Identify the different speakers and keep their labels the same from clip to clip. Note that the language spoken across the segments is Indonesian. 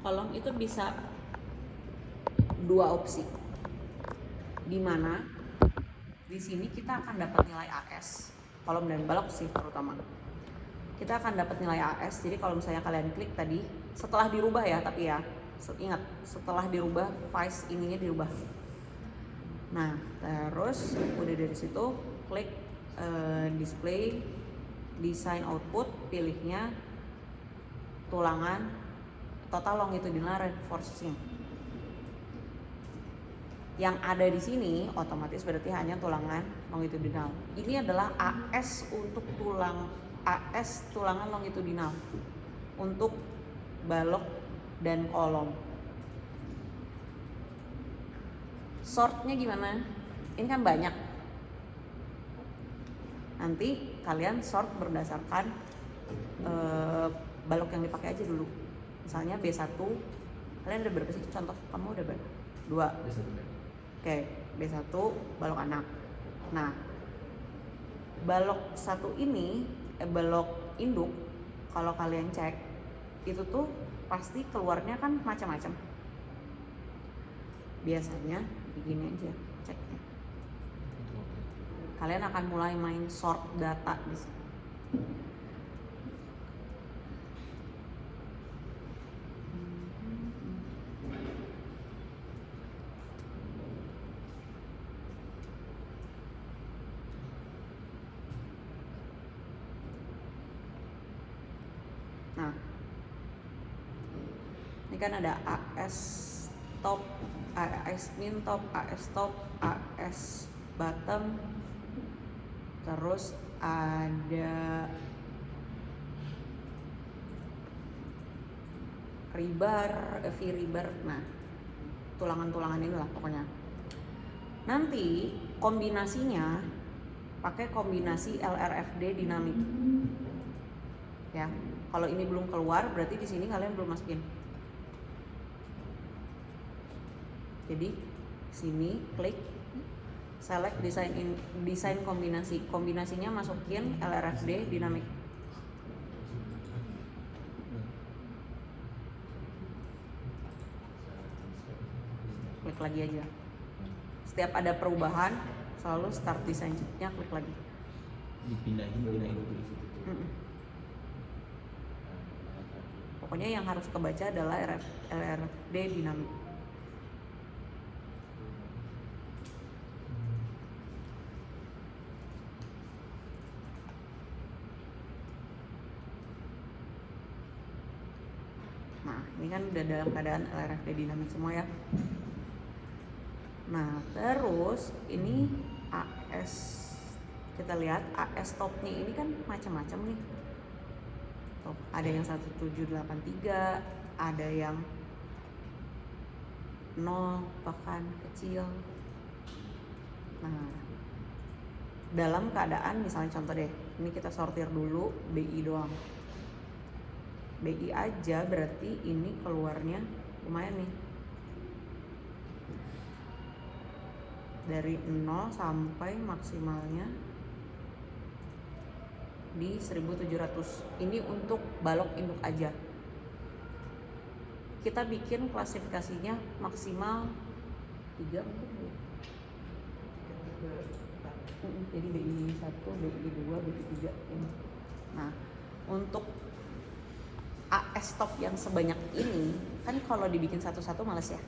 Speaker 1: kolom itu bisa dua opsi, di mana di sini kita akan dapat nilai AS, kolom dan balok sih terutama. Kita akan dapat nilai AS. Jadi kalau misalnya kalian klik tadi, setelah dirubah ya, tapi ya ingat setelah dirubah Vice ininya dirubah. Nah terus udah dari situ klik display design output, pilihnya tulangan total longitudinal reinforcing. Yang ada di sini otomatis berarti hanya tulangan longitudinal. Ini adalah AS untuk tulangan longitudinal untuk balok dan kolom. Sortnya gimana? Ini kan banyak. Nanti kalian sort berdasarkan balok yang dipakai aja dulu. Misalnya B1, kalian ada berapa sih? Contoh, kamu udah berapa? 2.
Speaker 2: B1.
Speaker 1: Oke, B1 balok anak. Nah, balok satu ini, balok induk, kalau kalian cek, itu tuh pasti keluarnya kan macam-macam. Biasanya begini aja ceknya. Kalian akan mulai main sort data di sini. Nah, ini kan ada AS top, AS min top, AS top, AS bottom, terus ada rebar, V-rebar. Nah, tulangan-tulangan ini lah pokoknya. Nanti kombinasinya pakai kombinasi LRFD dinamik. Ya, kalau ini belum keluar berarti di sini kalian belum masukin. Jadi sini klik select design kombinasi. Kombinasinya masukin LRFD dinamik. Klik lagi aja. Setiap ada perubahan selalu start design sheet-nya, klik lagi.
Speaker 2: Dipindahin dulu di situ.
Speaker 1: Pokoknya yang harus kebaca adalah LRFD dinamik. Nah, ini kan udah dalam keadaan LRFD dinamik semua ya. Nah, terus ini AS, kita lihat AS topnya ini kan macam-macam nih. Top, ada yang 1783, ada yang 0 bahkan kecil. Nah, dalam keadaan misalnya contoh deh, ini kita sortir dulu BI doang. BI aja berarti ini keluarnya lumayan nih. Dari 0 sampai maksimalnya di 1700. Ini untuk balok induk aja. Kita bikin klasifikasinya maksimal 3 mungkin. Jadi BI 1, BI 2, BI 3 ini. Nah, untuk AS top yang sebanyak ini kan kalau dibikin satu-satu males ya.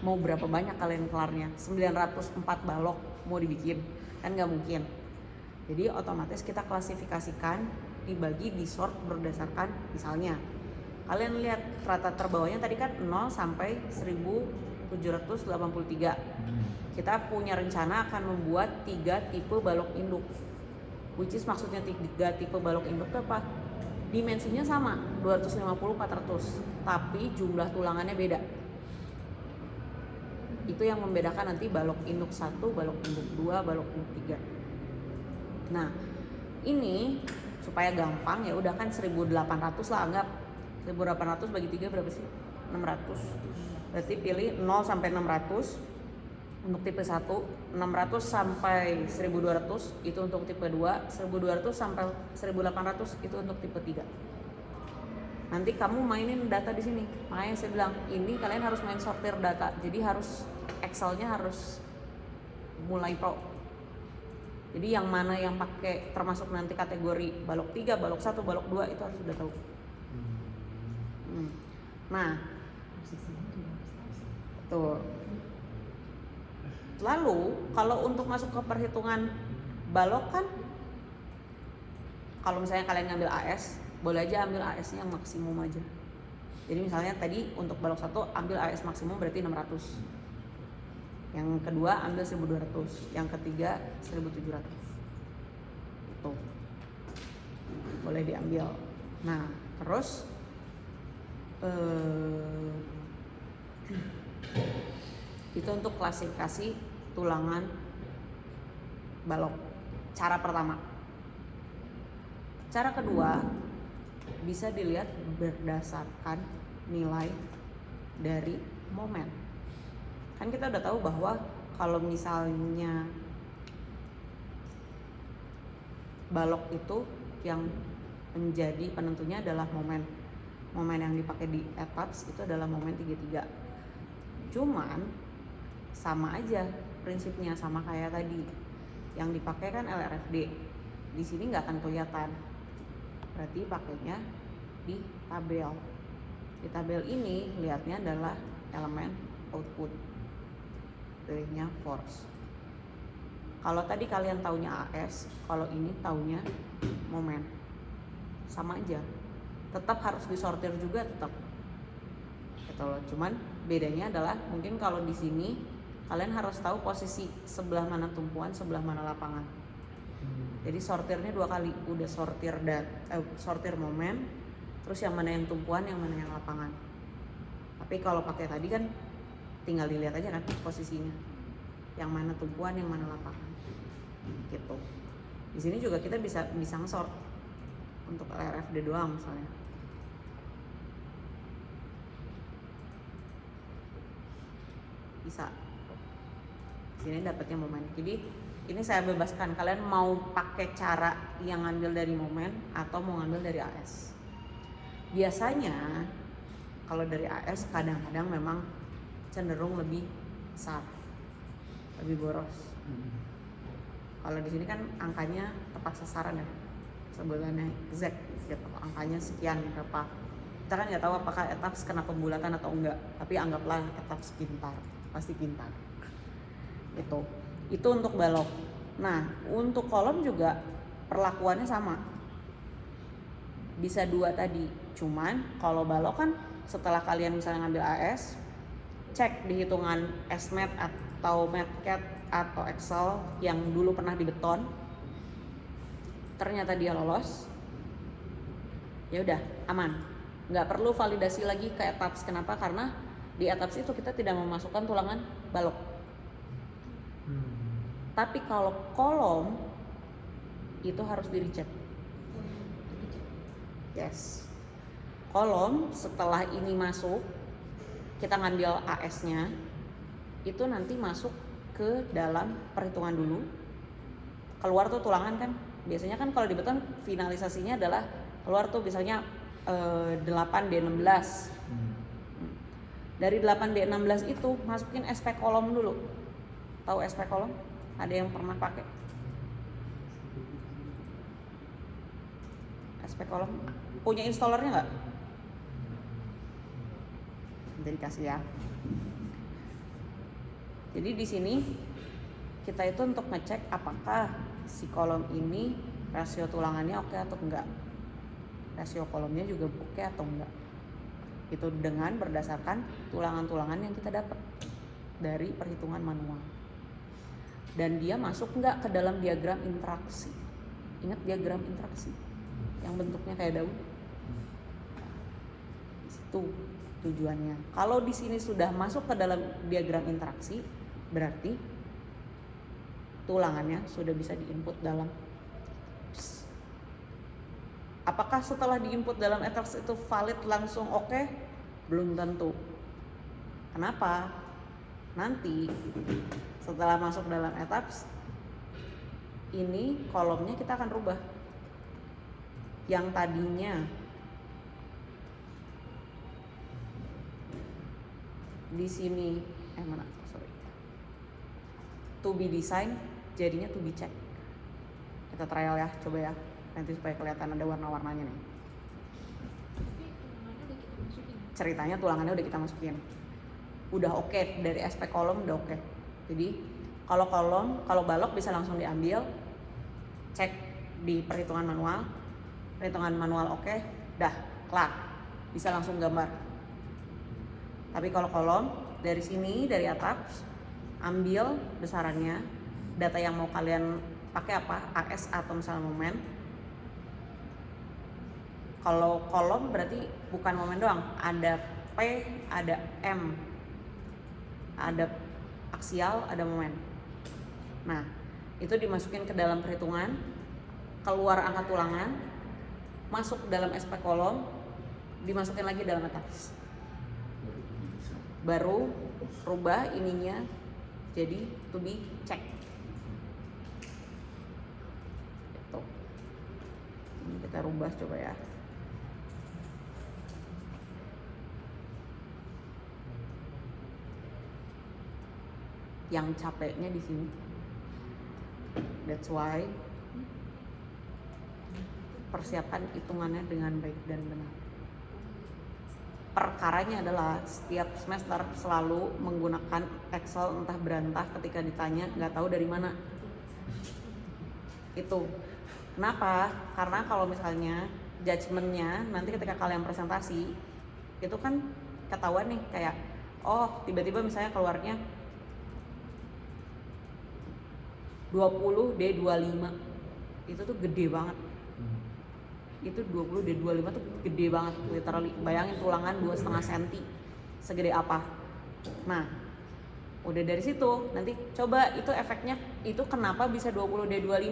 Speaker 1: Mau berapa banyak kalian kelarnya? 904 balok mau dibikin kan nggak mungkin. Jadi otomatis kita klasifikasikan, dibagi, di sort berdasarkan misalnya kalian lihat rata terbawahnya tadi kan 0 sampai 1783. Kita punya rencana akan membuat 3 tipe balok induk. Which is maksudnya 3 tipe balok induk itu apa? Dimensinya sama 250-400, tapi jumlah tulangannya beda. Itu yang membedakan nanti balok induk 1, balok induk 2, balok induk 3. Nah, ini supaya gampang ya udah kan 1800 lah, anggap 1800 bagi 3 berapa sih? 600. Berarti pilih 0 sampai 600 untuk tipe 1, 600 sampai 1200 itu untuk tipe 2, 1200 sampai 1800 itu untuk tipe 3. nanti kamu mainin data di sini. Makanya saya bilang ini kalian harus main sortir data, jadi harus Excelnya harus mulai pro. Jadi yang mana yang pakai termasuk nanti kategori balok 3, balok 1, balok 2 itu harus sudah tahu. Nah, tuh. Lalu kalau untuk masuk ke perhitungan balok kan, kalau misalnya kalian ngambil AS, boleh aja ambil AS-nya yang maksimum aja. Jadi misalnya tadi untuk balok 1 ambil AS maksimum berarti 600. Yang kedua ambil 1200, yang ketiga 1700. Itu boleh diambil. Nah, terus itu untuk klasifikasi tulangan balok. Cara pertama. Cara kedua bisa dilihat berdasarkan nilai dari momen. Kan kita udah tahu bahwa kalau misalnya balok itu yang menjadi penentunya adalah momen. Momen yang dipakai di ETABS itu adalah momen 33. Cuman sama aja prinsipnya, sama kayak tadi. Yang dipakai kan LRFD. Di sini nggak akan kelihatan. Berarti pakainya di tabel. Di tabel ini lihatnya adalah elemen output. Pilihnya force. Kalau tadi kalian taunya AS, kalau ini taunya momen. Sama aja. Tetap harus disortir juga tetap. Gitu loh. Cuman bedanya adalah mungkin kalau di sini kalian harus tahu posisi sebelah mana tumpuan, sebelah mana lapangan. Jadi sortirnya 2 kali, udah sortir momen, terus yang mana yang tumpuan, yang mana yang lapangan. Tapi kalau pakai tadi kan tinggal dilihat aja kan posisinya, yang mana tumpuan, yang mana lapangan, gitu. Di sini juga kita bisa nge-sort untuk LRFD doang misalnya. Bisa. Di sini dapatnya momen. Jadi ini saya bebaskan, kalian mau pakai cara yang ngambil dari momen atau mau ngambil dari AS. Biasanya kalau dari AS kadang-kadang memang cenderung lebih besar, lebih boros. Kalau di sini kan angkanya tepat sasaran ya, sebulannya exact gitu, angkanya sekian berapa. Kita kan nggak tahu apakah ETABS kena pembulatan atau enggak, tapi anggaplah ETABS pintar, pasti pintar. Itu untuk balok. Nah, untuk kolom juga perlakuannya sama. Bisa 2 tadi. Cuman kalau balok kan setelah kalian misalnya ngambil AS, cek di hitungan Estimate atau MATCAD atau Excel yang dulu pernah di beton. Ternyata dia lolos. Ya udah, aman. Nggak perlu validasi lagi ke ETABS. Kenapa? Karena di ETABS itu kita tidak memasukkan tulangan balok. Tapi kalau kolom itu harus di recheck. Yes. Kolom setelah ini masuk, kita ngambil AS-nya, itu nanti masuk ke dalam perhitungan dulu. Keluar tuh tulangan kan. Biasanya kan kalau di beton finalisasinya adalah keluar tuh misalnya 8D16. Dari 8D16 itu masukin SP kolom dulu. Tahu SP kolom? Ada yang pernah pakai? SP kolom punya installernya nggak? Nanti dikasih ya. Jadi di sini kita itu untuk ngecek apakah si kolom ini rasio tulangannya oke atau enggak, rasio kolomnya juga oke atau enggak. Itu dengan berdasarkan tulangan-tulangan yang kita dapat dari perhitungan manual. Dan dia masuk nggak ke dalam diagram interaksi. Ingat diagram interaksi yang bentuknya kayak daun? Itu tujuannya. Kalau di sini sudah masuk ke dalam diagram interaksi, berarti tulangannya sudah bisa diinput dalam. Apakah setelah diinput dalam ETABS itu valid langsung oke? Belum tentu. Kenapa? Nanti setelah masuk dalam ETABS, ini kolomnya kita akan rubah. Yang tadinya di sini mana? Sorry. To be design jadinya to be check. Kita trial ya, coba ya. Nanti supaya kelihatan ada warna-warnanya nih. Ceritanya tulangannya udah kita masukin. Udah oke, dari aspek kolom udah oke. Jadi kalau kolom, kalau balok bisa langsung diambil, cek di perhitungan manual oke, dah kelar, bisa langsung gambar. Tapi kalau kolom dari sini, dari atas, ambil besarannya, data yang mau kalian pakai apa, AS atau misalnya momen. Kalau kolom berarti bukan momen doang, ada P, ada M, ada aksial, ada momen. Nah, itu dimasukin ke dalam perhitungan, keluar angka tulangan, masuk dalam SP kolom, dimasukin lagi dalam atas. Baru rubah ininya jadi to be check. Gitu. Ini kita rubah coba ya. Yang capeknya di sini. That's why persiapkan hitungannya dengan baik dan benar. Perkaranya adalah setiap semester selalu menggunakan Excel entah berantah ketika ditanya nggak tahu dari mana. Itu kenapa? Karena kalau misalnya judgementnya nanti ketika kalian presentasi itu kan ketahuan nih, kayak oh tiba-tiba misalnya keluarnya 20D25 itu tuh gede banget. Itu 20D25 tuh gede banget, literally. Bayangin tulangan 2,5 cm segede apa. Nah, udah dari situ nanti coba itu efeknya, itu kenapa bisa 20D25,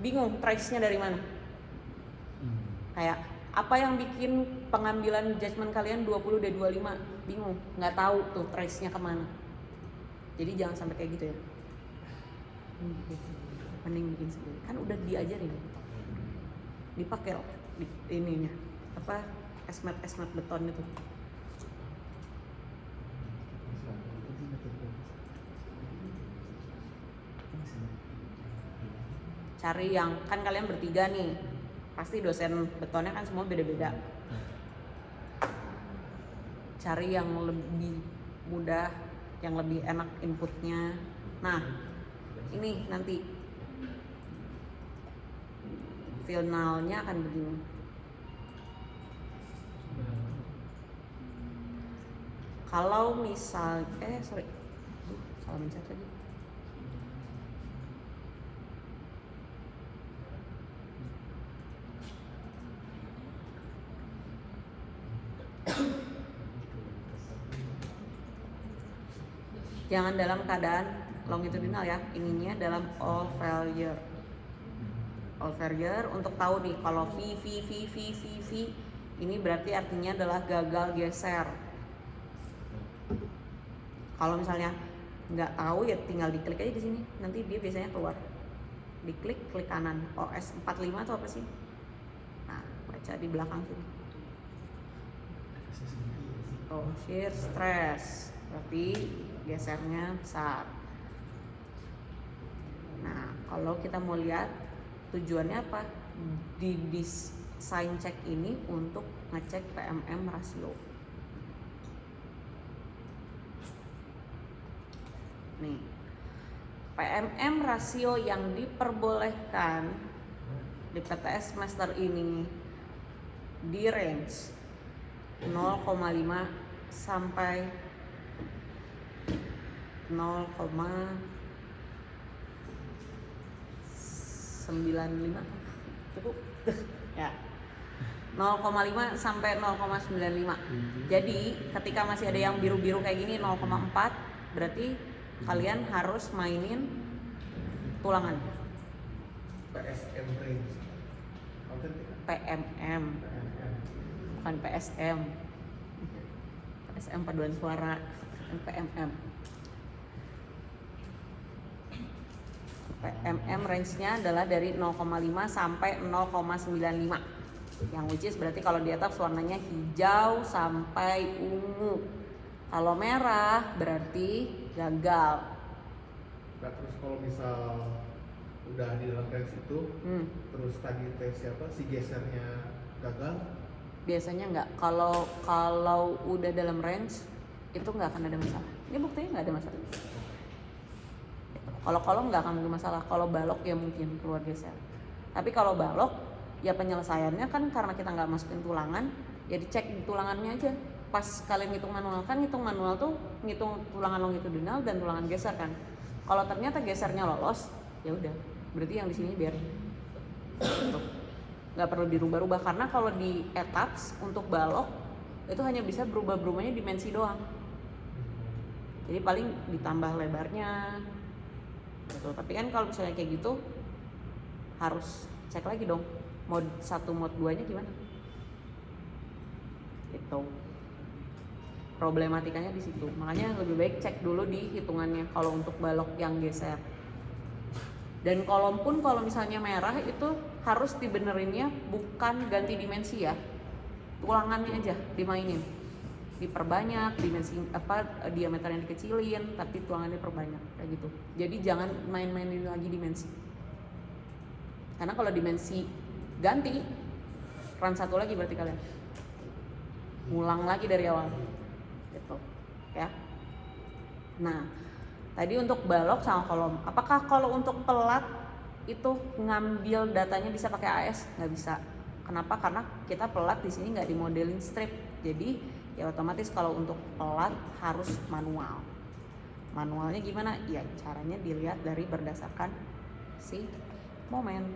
Speaker 1: bingung trace-nya dari mana. Kayak apa yang bikin pengambilan judgement kalian 20D25, bingung, nggak tahu tuh trace-nya kemana. Jadi jangan sampai kayak gitu ya. Mending bikin sendiri, kan udah diajarin, dipakai loh di ininya apa, esmet beton itu. Cari yang, kan kalian bertiga nih, pasti dosen betonnya kan semua beda-beda. Cari yang lebih mudah, yang lebih enak inputnya. Nah, ini nanti finalnya akan begini. Kalau misal salah mencet lagi. Jangan dalam keadaan longitudinal ya, ininya dalam all failure. All failure untuk tahu nih kalau V ini berarti artinya adalah gagal geser. Kalau misalnya nggak tahu ya tinggal diklik aja di sini, nanti dia biasanya keluar. Diklik, klik kanan. OS 45 itu apa sih? Nah, baca di belakang sini. Oh, shear stress, berarti gesernya besar. Nah, kalau kita mau lihat tujuannya apa? Di design check ini untuk ngecek PMM rasio. Nih, PMM rasio yang diperbolehkan di PTS semester ini di range 0,5 sampai 0,95 cukup ya, 0,5 sampai 0,95. Jadi ketika masih ada yang biru-biru kayak gini 0,4, berarti kalian harus mainin tulangan.
Speaker 3: PSM range.
Speaker 1: PMM bukan PSM. PSM paduan suara, PMM. PMM range-nya adalah dari 0,5 sampai 0,95. Yang which is berarti kalau di atas warnanya hijau sampai ungu. Kalau merah berarti gagal.
Speaker 3: Nah, terus kalau misal udah di dalam range itu, terus tadi tes siapa si gesernya gagal,
Speaker 1: Biasanya nggak. Kalau udah dalam range itu nggak akan ada masalah. Ini buktinya nggak ada masalah. Kalau kolom nggak akan ada masalah. Kalau balok ya mungkin keluar geser. Tapi kalau balok ya penyelesaiannya kan karena kita nggak masukin tulangan, ya dicek di tulangannya aja. Pas kalian ngitung manual kan, ngitung manual tuh ngitung tulangan longitudinal dan tulangan geser kan. Kalau ternyata gesernya lolos, ya udah, berarti yang di sini biarin. Gitu. Nggak perlu dirubah-rubah karena kalau di attach untuk balok itu hanya bisa berubah-berubahnya dimensi doang. Jadi paling ditambah lebarnya, gitu. Tapi kan kalau misalnya kayak gitu harus cek lagi dong mode 1 mode 2 nya gimana. Itu problematikanya di situ. Makanya lebih baik cek dulu di hitungannya kalau untuk balok yang geser. Dan kolom pun kalau misalnya merah itu harus dibenerinnya bukan ganti dimensi ya. Tulangannya aja dimainin. Diperbanyak dimensi diameternya dikecilin tapi tulangannya diperbanyak kayak gitu. Jadi jangan main-mainin lagi dimensi. Karena kalau dimensi ganti run 1 lagi berarti kalian. Ngulang lagi dari awal. Gitu. Ya. Nah, tadi untuk balok sama kolom. Apakah kalau untuk pelat itu ngambil datanya bisa pakai AS? Nggak bisa. Kenapa? Karena kita pelat di sini nggak dimodelin strip. Jadi ya otomatis kalau untuk pelat harus manual. Manualnya gimana? Ya caranya dilihat dari berdasarkan si momen.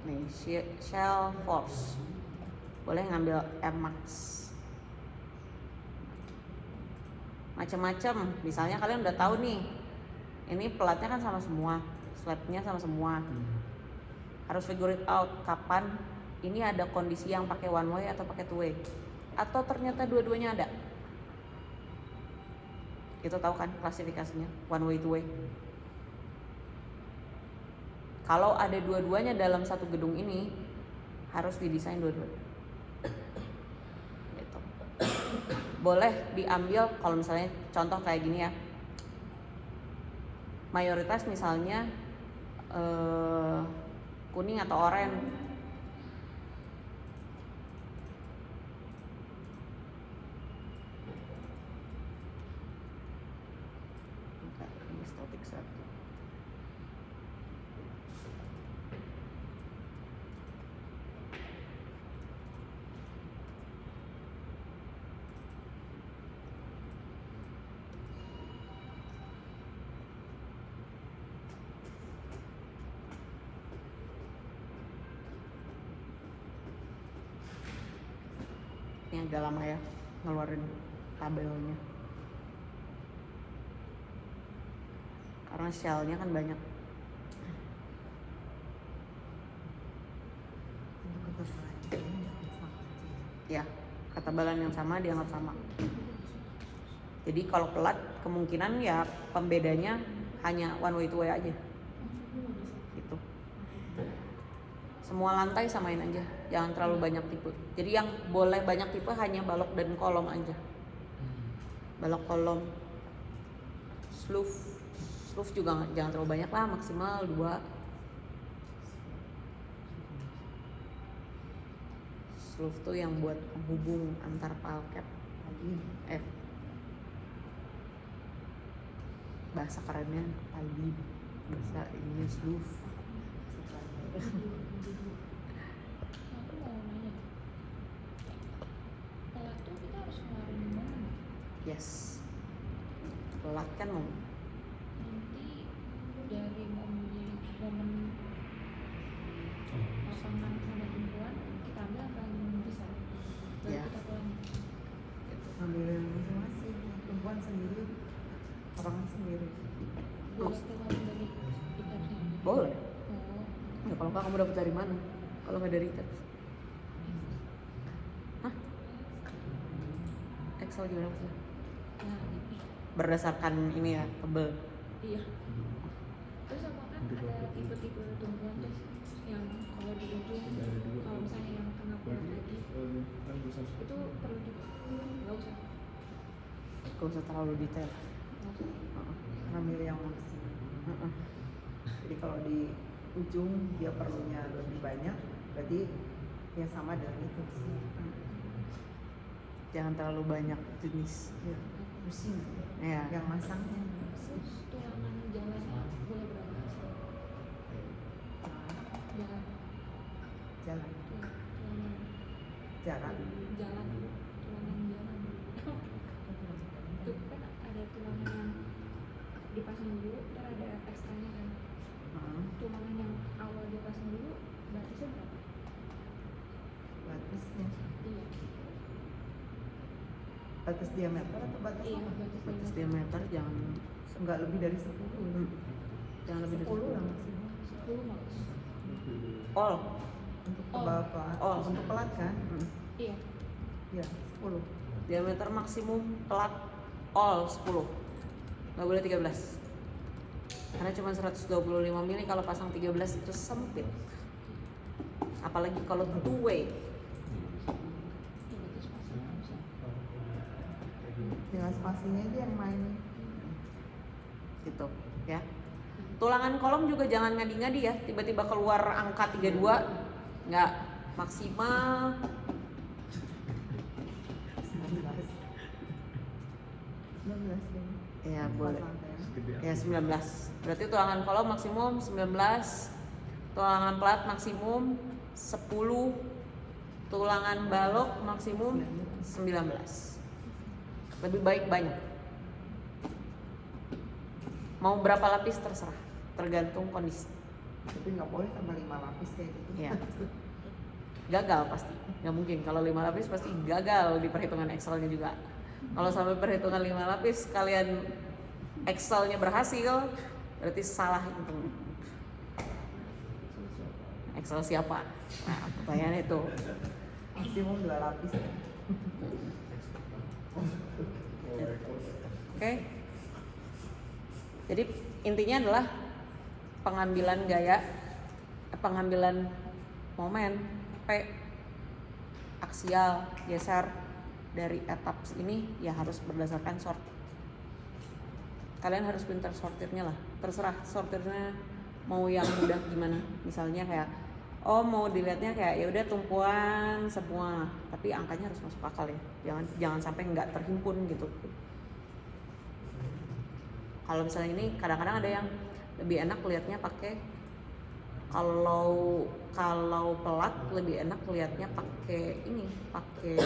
Speaker 1: Nih, shell force. Boleh ngambil Max. Macam-macam. Misalnya kalian udah tahu nih, ini pelatnya kan sama semua, slabnya sama semua. Harus figure it out kapan ini ada kondisi yang pakai one way atau pakai two way, atau ternyata dua-duanya ada. Itu tahu kan klasifikasinya one way two way. Kalau ada dua-duanya dalam satu gedung ini harus didesain dua-duanya. Gitu. Boleh diambil kalau misalnya contoh kayak gini ya. Mayoritas misalnya kuning atau oranye. Ini static set. Ini agak lama ya ngeluarin tabelnya karena shellnya kan banyak. Ya, ketebalan yang sama dianggap sama. Jadi kalau pelat kemungkinan ya pembedanya hanya one way two way aja gitu. Semua lantai samain aja, jangan terlalu banyak tipe. Jadi yang boleh banyak tipe hanya balok dan kolom aja. Balok, kolom, sloof juga jangan terlalu banyak lah, maksimal 2. Sloof tuh yang buat penghubung antar palket. Bahasa kerennya pali, bahasa ini sloof.
Speaker 4: Aku mau nanya, pelat tuh kita harus ngeluarin di mana?
Speaker 1: Yes. Pelat kan mau.
Speaker 4: Nanti dari momen pasangan sama tumpuan kita ambil apa yang bisa? Baru
Speaker 1: Ya.
Speaker 4: kita pulang.
Speaker 5: Ambil masing-masing, perempuan sendiri, orang sendiri.
Speaker 4: Boleh keluar dari tiketnya?
Speaker 1: Boleh.
Speaker 4: Oh,
Speaker 1: Ya kalau nggak kamu dapat dari mana? Kalau nggak dari tabs. Hah? Excel gimana maksudnya?
Speaker 4: nah ini.
Speaker 1: Berdasarkan ini ya, tebel.
Speaker 4: Iya. Terus sama kan ada tipe-tipe tumpuan tuh yang
Speaker 1: gak usah terlalu detail.
Speaker 5: Ngambil yang maksimum. Jadi kalau di ujung dia perlunya lebih banyak, berarti ya sama dengan itu.
Speaker 1: Jangan terlalu banyak jenis.
Speaker 5: Ya, pusing.
Speaker 1: Ya.
Speaker 5: Yang masangnya.
Speaker 4: Terus tulangan jalan boleh berapa? Jalan.
Speaker 5: Jalan.
Speaker 4: Tulangan
Speaker 5: Jarak.
Speaker 4: jalan. Tulangan jalan. Itu kan ada tulangan yang dipasang dulu, ntar ada ekstranya kan. Tulangan yang awal dipasang dulu, batasnya berapa?
Speaker 5: Batasnya.
Speaker 4: Iya.
Speaker 5: Batas diameter atau batas
Speaker 4: Iya,
Speaker 5: apa?
Speaker 1: Batas diameter jangan
Speaker 5: Enggak lebih dari 10.
Speaker 1: jangan lebih dari
Speaker 5: 10 lah maksimum.
Speaker 4: 10 max.
Speaker 1: all.
Speaker 5: Untuk
Speaker 4: Oh.
Speaker 5: tebal pelat.
Speaker 1: Oh.
Speaker 5: Untuk pelat kan?
Speaker 4: Iya.
Speaker 5: Iya, 10.
Speaker 1: Diameter maksimum pelat all 10. Nggak boleh 13. Karena cuma 125 mili, kalau pasang 13 itu sempit. Apalagi kalau two way.
Speaker 4: Ya, berarti spasinya bisa.
Speaker 5: Tinggal spasinya aja yang main.
Speaker 1: Gitu ya. Tulangan kolom juga jangan ngadi-ngadi ya, tiba-tiba keluar angka 32 nggak maksimal.
Speaker 5: 19 kan?
Speaker 1: Ya boleh.
Speaker 2: Gede
Speaker 1: Ya 19. Berarti tulangan kolom maksimum 19, tulangan pelat maksimum 10, tulangan balok maksimum 19. Lebih baik banyak. Mau berapa lapis terserah, tergantung kondisi.
Speaker 5: Tapi nggak boleh tambah 5 lapis kayak gitu.
Speaker 1: Iya. Gagal pasti, nggak mungkin. Kalau 5 lapis pasti gagal di perhitungan Excelnya juga. Kalau sampai perhitungan 5 lapis kalian Excelnya berhasil, berarti salah hitung. Excel siapa? Nah, pertanyaan itu.
Speaker 5: Maksimum 2 lapis.
Speaker 1: Oke. Jadi intinya adalah pengambilan gaya, pengambilan momen, P, aksial, geser dari etap ini ya harus berdasarkan sort. Kalian harus pintar sortirnya lah. Terserah sortirnya mau yang mudah gimana. Misalnya kayak mau dilihatnya kayak ya udah tumpuan semua, tapi angkanya harus masuk akal ya. Jangan sampai nggak terhimpun gitu. Kalau misalnya ini kadang-kadang ada yang lebih enak lihatnya pakai, kalau pelat lebih enak lihatnya pakai ini, pakai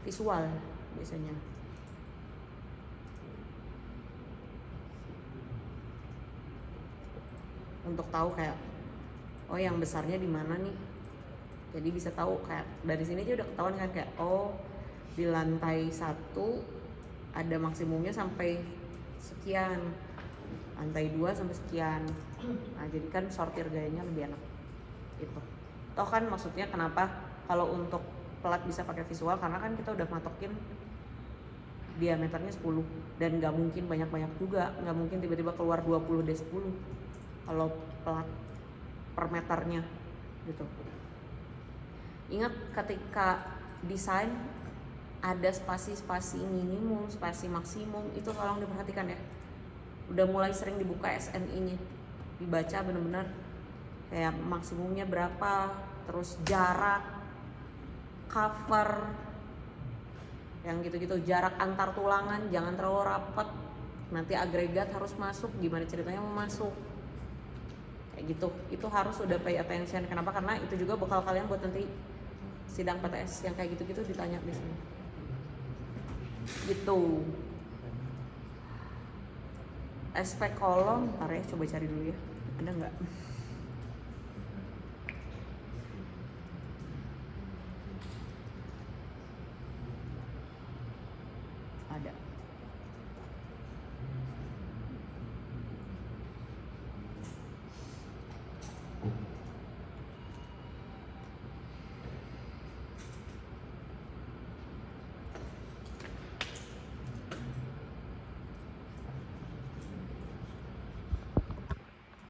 Speaker 1: visual biasanya. Untuk tahu kayak yang besarnya di mana nih. Jadi bisa tahu kayak dari sini aja udah ketahuan kan kayak di lantai 1 ada maksimumnya sampai sekian, lantai 2 sampai sekian. Nah jadi kan sortir gayanya lebih enak itu. Toh kan maksudnya kenapa kalau untuk pelat bisa pakai visual, karena kan kita udah matokin diameternya 10 dan nggak mungkin banyak-banyak juga, nggak mungkin tiba-tiba keluar 20 D 10 kalau pelat per meternya gitu. Ingat ketika desain ada spasi-spasi minimum, spasi maksimum, itu tolong diperhatikan ya. Udah mulai sering dibuka SNI-nya, dibaca bener-bener kayak maksimumnya berapa, terus jarak, cover, yang gitu-gitu, jarak antar tulangan jangan terlalu rapat, nanti agregat harus masuk, gimana ceritanya mau masuk, kayak gitu. Itu harus udah pay attention. Kenapa? Karena itu juga bakal kalian buat nanti sidang PTS yang kayak gitu-gitu ditanya di sini. Gitu. Aspek kolom, ntar ya coba cari dulu ya, ada nggak?